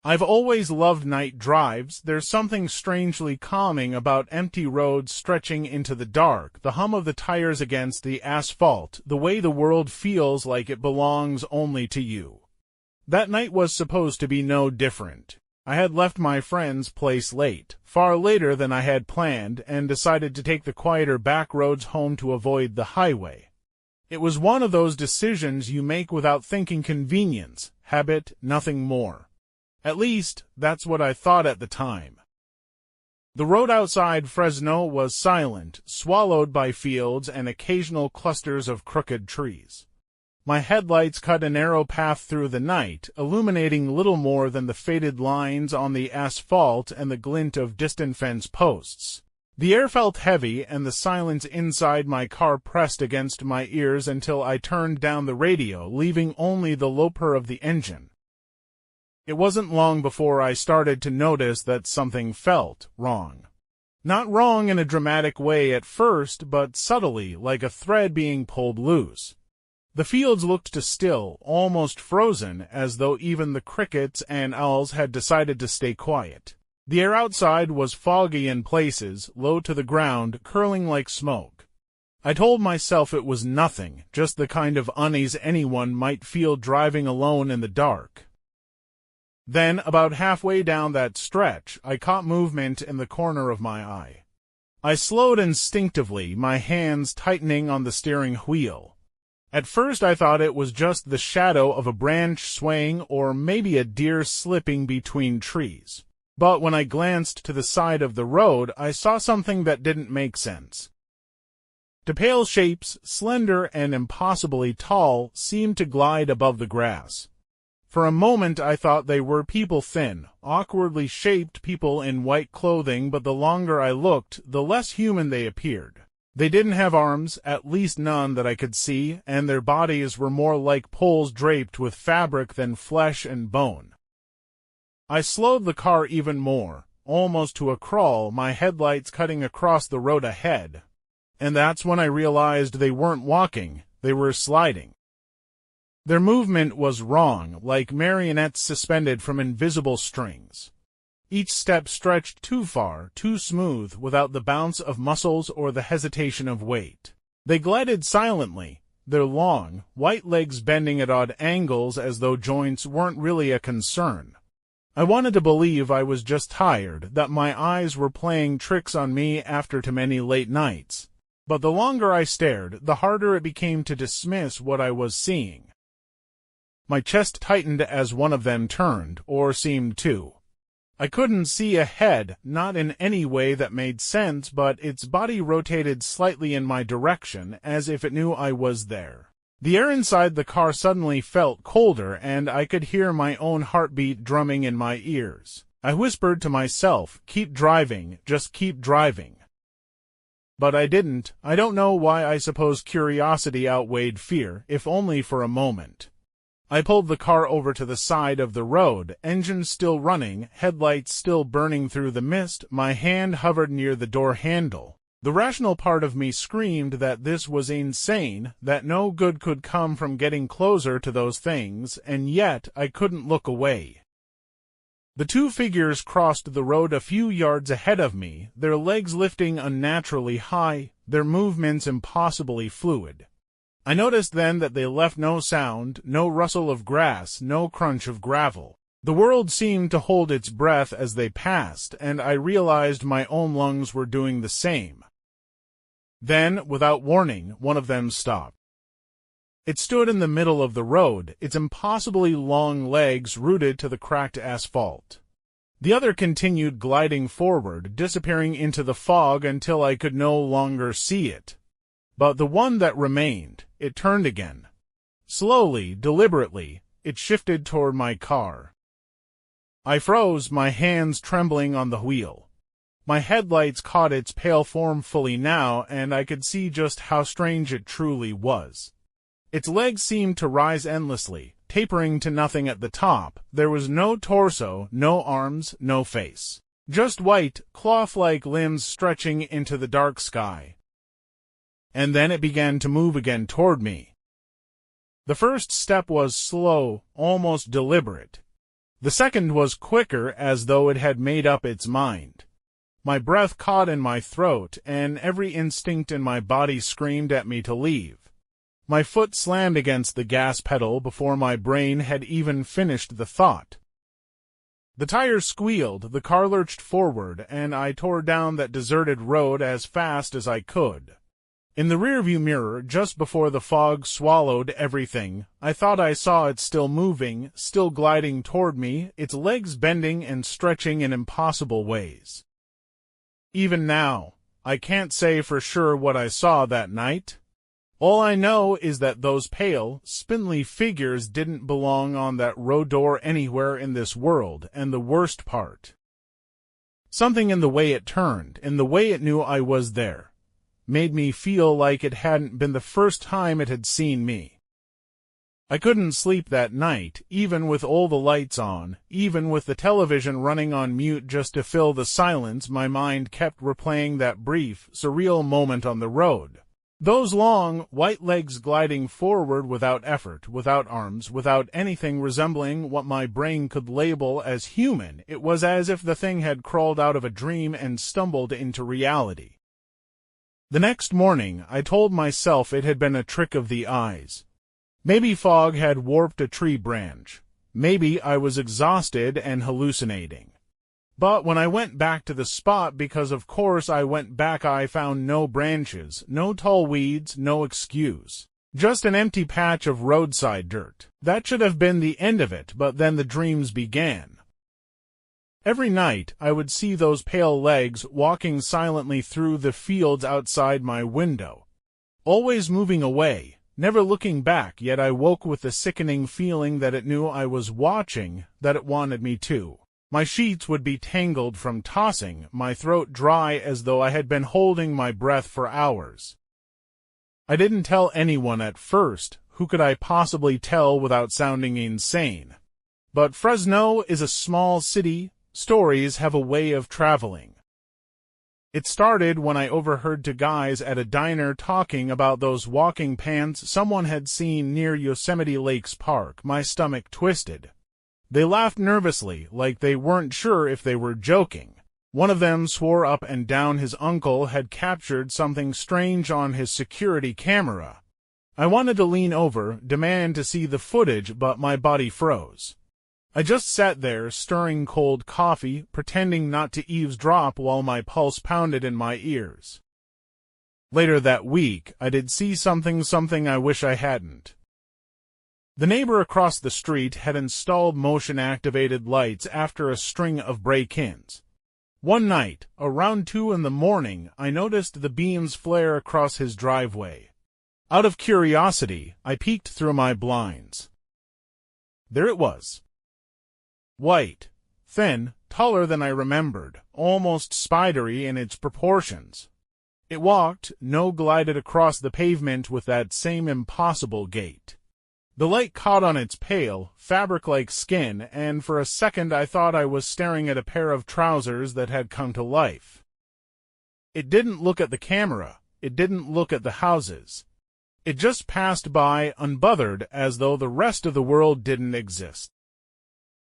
I've always loved night drives. There's something strangely calming about empty roads stretching into the dark, the hum of the tires against the asphalt, the way the world feels like it belongs only to you. That night was supposed to be no different. I had left my friend's place late, far later than I had planned, and decided to take the quieter back roads home to avoid the highway. It was one of those decisions you make without thinking, convenience, habit, nothing more. At least, that's what I thought at the time. The road outside Fresno was silent, swallowed by fields and occasional clusters of crooked trees. My headlights cut a narrow path through the night, illuminating little more than the faded lines on the asphalt and the glint of distant fence posts. The air felt heavy, and the silence inside my car pressed against my ears until I turned down the radio, leaving only the low purr of the engine. It wasn't long before I started to notice that something felt wrong. Not wrong in a dramatic way at first, but subtly, like a thread being pulled loose. The fields looked still, almost frozen, as though even the crickets and owls had decided to stay quiet. The air outside was foggy in places, low to the ground, curling like smoke. I told myself it was nothing, just the kind of unease anyone might feel driving alone in the dark. Then, about halfway down that stretch, I caught movement in the corner of my eye. I slowed instinctively, my hands tightening on the steering wheel. At first I thought it was just the shadow of a branch swaying or maybe a deer slipping between trees. But when I glanced to the side of the road, I saw something that didn't make sense. Two pale shapes, slender and impossibly tall, seemed to glide above the grass. For a moment I thought they were people, thin, awkwardly shaped people in white clothing, but the longer I looked, the less human they appeared. They didn't have arms, at least none that I could see, and their bodies were more like poles draped with fabric than flesh and bone. I slowed the car even more, almost to a crawl, my headlights cutting across the road ahead. And that's when I realized they weren't walking, they were sliding. Their movement was wrong, like marionettes suspended from invisible strings. Each step stretched too far, too smooth, without the bounce of muscles or the hesitation of weight. They glided silently, their long, white legs bending at odd angles as though joints weren't really a concern. I wanted to believe I was just tired, that my eyes were playing tricks on me after too many late nights. But the longer I stared, the harder it became to dismiss what I was seeing. My chest tightened as one of them turned, or seemed to. I couldn't see ahead, not in any way that made sense, but its body rotated slightly in my direction, as if it knew I was there. The air inside the car suddenly felt colder, and I could hear my own heartbeat drumming in my ears. I whispered to myself, "Keep driving, just keep driving." But I didn't. I don't know why. I suppose curiosity outweighed fear, if only for a moment. I pulled the car over to the side of the road, engine still running, headlights still burning through the mist. My hand hovered near the door handle. The rational part of me screamed that this was insane, that no good could come from getting closer to those things, and yet I couldn't look away. The two figures crossed the road a few yards ahead of me, their legs lifting unnaturally high, their movements impossibly fluid. I noticed then that they left no sound, no rustle of grass, no crunch of gravel. The world seemed to hold its breath as they passed, and I realized my own lungs were doing the same. Then, without warning, one of them stopped. It stood in the middle of the road, its impossibly long legs rooted to the cracked asphalt. The other continued gliding forward, disappearing into the fog until I could no longer see it. But the one that remained, it turned again. Slowly, deliberately, it shifted toward my car. I froze, my hands trembling on the wheel. My headlights caught its pale form fully now, and I could see just how strange it truly was. Its legs seemed to rise endlessly, tapering to nothing at the top. There was no torso, no arms, no face. Just white, cloth-like limbs stretching into the dark sky. And then it began to move again toward me. The first step was slow, almost deliberate. The second was quicker, as though it had made up its mind. My breath caught in my throat, and every instinct in my body screamed at me to leave. My foot slammed against the gas pedal before my brain had even finished the thought. The tires squealed, the car lurched forward, and I tore down that deserted road as fast as I could. In the rearview mirror, just before the fog swallowed everything, I thought I saw it still moving, still gliding toward me, its legs bending and stretching in impossible ways. Even now, I can't say for sure what I saw that night. All I know is that those pale, spindly figures didn't belong on that road door anywhere in this world, and the worst part. Something in the way it turned, in the way it knew I was there, made me feel like it hadn't been the first time it had seen me. I couldn't sleep that night, even with all the lights on, even with the television running on mute just to fill the silence. My mind kept replaying that brief, surreal moment on the road. Those long, white legs gliding forward without effort, without arms, without anything resembling what my brain could label as human. It was as if the thing had crawled out of a dream and stumbled into reality. The next morning, I told myself it had been a trick of the eyes. Maybe fog had warped a tree branch. Maybe I was exhausted and hallucinating. But when I went back to the spot, because of course I went back, I found no branches, no tall weeds, no excuse. Just an empty patch of roadside dirt. That should have been the end of it, but then the dreams began. Every night, I would see those pale legs walking silently through the fields outside my window, always moving away, never looking back, yet I woke with the sickening feeling that it knew I was watching, that it wanted me to. My sheets would be tangled from tossing, my throat dry as though I had been holding my breath for hours. I didn't tell anyone at first. Who could I possibly tell without sounding insane? But Fresno is a small city. Stories have a way of traveling. It started when I overheard two guys at a diner talking about those walking pants someone had seen near Yosemite Lakes Park. My stomach twisted. They laughed nervously, like they weren't sure if they were joking. One of them swore up and down his uncle had captured something strange on his security camera. I wanted to lean over, demand to see the footage, but my body froze. I just sat there, stirring cold coffee, pretending not to eavesdrop while my pulse pounded in my ears. Later that week, I did see something I wish I hadn't. The neighbor across the street had installed motion-activated lights after a string of break-ins. One night, around 2 in the morning, I noticed the beams flare across his driveway. Out of curiosity, I peeked through my blinds. There it was. White, thin, taller than I remembered, almost spidery in its proportions. It walked, glided across the pavement with that same impossible gait. The light caught on its pale, fabric-like skin, and for a second I thought I was staring at a pair of trousers that had come to life. It didn't look at the camera. It didn't look at the houses. It just passed by, unbothered, as though the rest of the world didn't exist.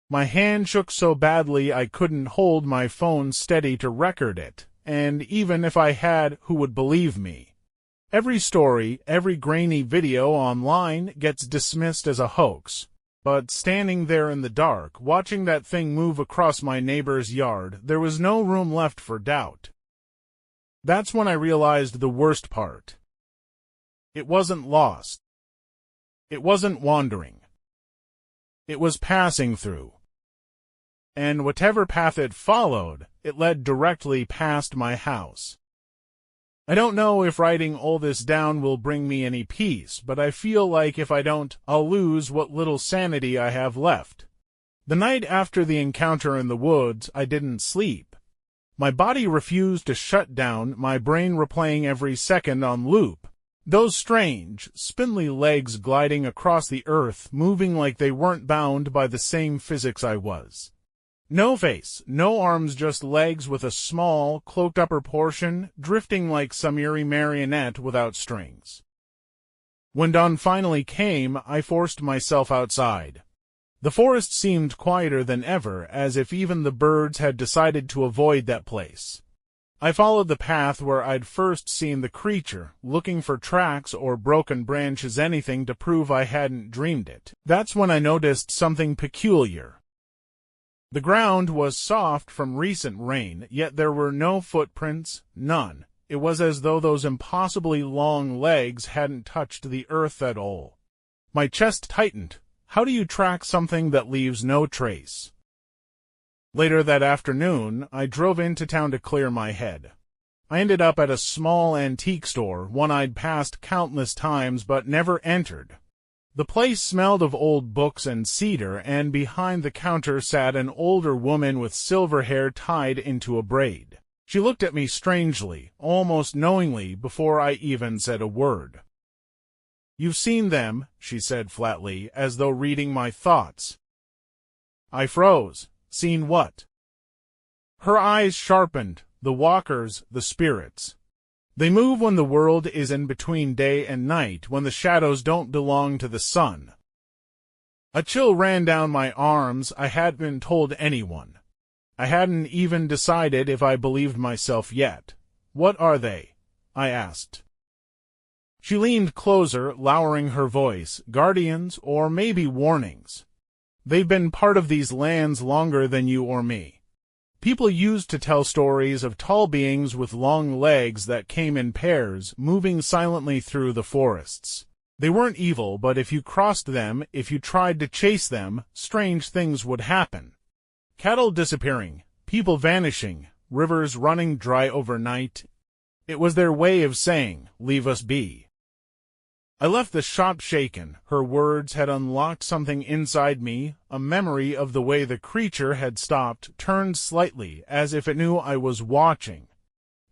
My hand shook so badly I couldn't hold my phone steady to record it, and even if I had, who would believe me? Every story, every grainy video online gets dismissed as a hoax. But standing there in the dark, watching that thing move across my neighbor's yard, there was no room left for doubt. That's when I realized the worst part. It wasn't lost. It wasn't wandering. It was passing through. And whatever path it followed, it led directly past my house. I don't know if writing all this down will bring me any peace, but I feel like if I don't, I'll lose what little sanity I have left. The night after the encounter in the woods, I didn't sleep. My body refused to shut down, my brain replaying every second on loop. Those strange, spindly legs gliding across the earth, moving like they weren't bound by the same physics I was. No face, no arms, just legs with a small, cloaked upper portion, drifting like some eerie marionette without strings. When dawn finally came, I forced myself outside. The forest seemed quieter than ever, as if even the birds had decided to avoid that place. I followed the path where I'd first seen the creature, looking for tracks or broken branches, anything to prove I hadn't dreamed it. That's when I noticed something peculiar. The ground was soft from recent rain, yet there were no footprints, none. It was as though those impossibly long legs hadn't touched the earth at all. My chest tightened. How do you track something that leaves no trace? Later that afternoon, I drove into town to clear my head. I ended up at a small antique store, one I'd passed countless times but never entered. The place smelled of old books and cedar, and behind the counter sat an older woman with silver hair tied into a braid. She looked at me strangely, almost knowingly, before I even said a word. "You've seen them," she said flatly, as though reading my thoughts. I froze. Seen what? Her eyes sharpened. The walkers, the spirits. They move when the world is in between day and night, when the shadows don't belong to the sun. A chill ran down my arms. I hadn't told anyone. I hadn't even decided if I believed myself yet. "What are they?" I asked. She leaned closer, lowering her voice. "Guardians, or maybe warnings. They've been part of these lands longer than you or me. People used to tell stories of tall beings with long legs that came in pairs, moving silently through the forests. They weren't evil, but if you crossed them, if you tried to chase them, strange things would happen. Cattle disappearing, people vanishing, rivers running dry overnight. It was their way of saying, 'Leave us be.'" I left the shop shaken. Her words had unlocked something inside me, a memory of the way the creature had stopped, turned slightly, as if it knew I was watching.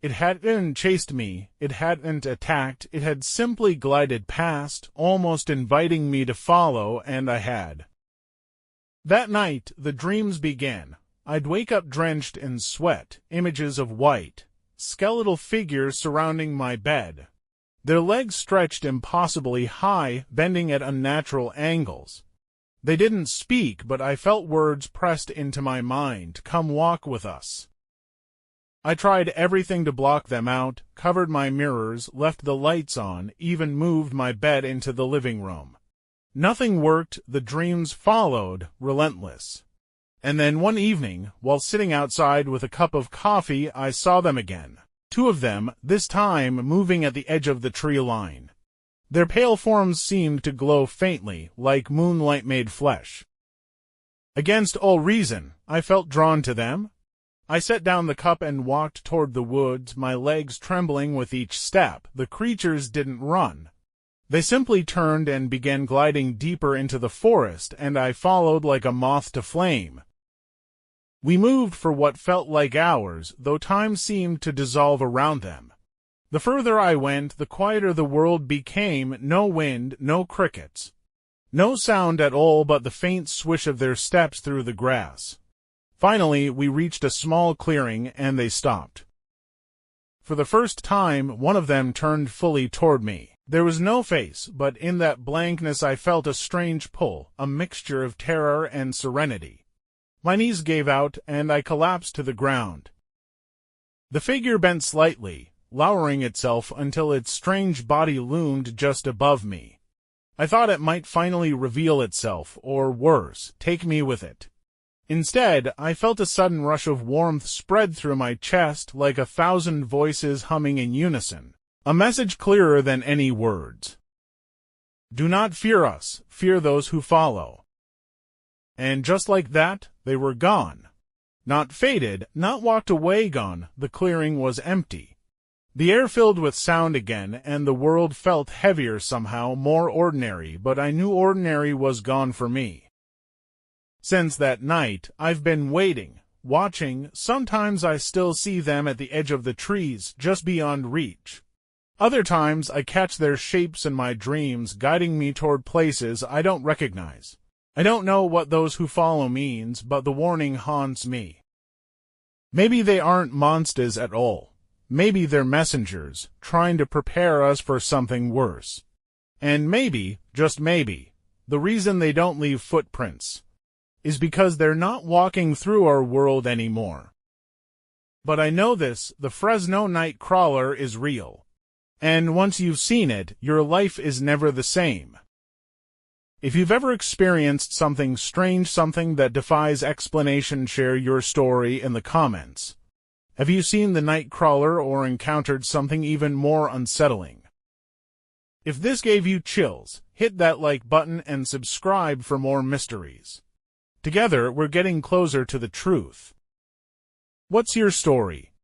It hadn't chased me, it hadn't attacked, it had simply glided past, almost inviting me to follow, and I had. That night, the dreams began. I'd wake up drenched in sweat, images of white, skeletal figures surrounding my bed. Their legs stretched impossibly high, bending at unnatural angles. They didn't speak, but I felt words pressed into my mind. "Come walk with us." I tried everything to block them out, covered my mirrors, left the lights on, even moved my bed into the living room. Nothing worked. The dreams followed, relentless. And then one evening, while sitting outside with a cup of coffee, I saw them again. Two of them, this time moving at the edge of the tree line. Their pale forms seemed to glow faintly, like moonlight-made flesh. Against all reason, I felt drawn to them. I set down the cup and walked toward the woods, my legs trembling with each step. The creatures didn't run. They simply turned and began gliding deeper into the forest, and I followed like a moth to flame. We moved for what felt like hours, though time seemed to dissolve around them. The further I went, the quieter the world became. No wind, no crickets. No sound at all but the faint swish of their steps through the grass. Finally, we reached a small clearing, and they stopped. For the first time, one of them turned fully toward me. There was no face, but in that blankness I felt a strange pull, a mixture of terror and serenity. My knees gave out, and I collapsed to the ground. The figure bent slightly, lowering itself until its strange body loomed just above me. I thought it might finally reveal itself, or worse, take me with it. Instead, I felt a sudden rush of warmth spread through my chest, like 1,000 voices humming in unison, a message clearer than any words. "Do not fear us, fear those who follow." And just like that, they were gone. Not faded, not walked away gone. The clearing was empty. The air filled with sound again, and the world felt heavier somehow, more ordinary, but I knew ordinary was gone for me. Since that night, I've been waiting, watching. Sometimes I still see them at the edge of the trees, just beyond reach. Other times I catch their shapes in my dreams, guiding me toward places I don't recognize. I don't know what those who follow means, but the warning haunts me. Maybe they aren't monsters at all. Maybe they're messengers, trying to prepare us for something worse. And maybe, just maybe, the reason they don't leave footprints, is because they're not walking through our world anymore. But I know this, the Fresno night crawler is real. And once you've seen it, your life is never the same. If you've ever experienced something strange, something that defies explanation, share your story in the comments. Have you seen the night crawler or encountered something even more unsettling? If this gave you chills, hit that like button and subscribe for more mysteries. Together, we're getting closer to the truth. What's your story?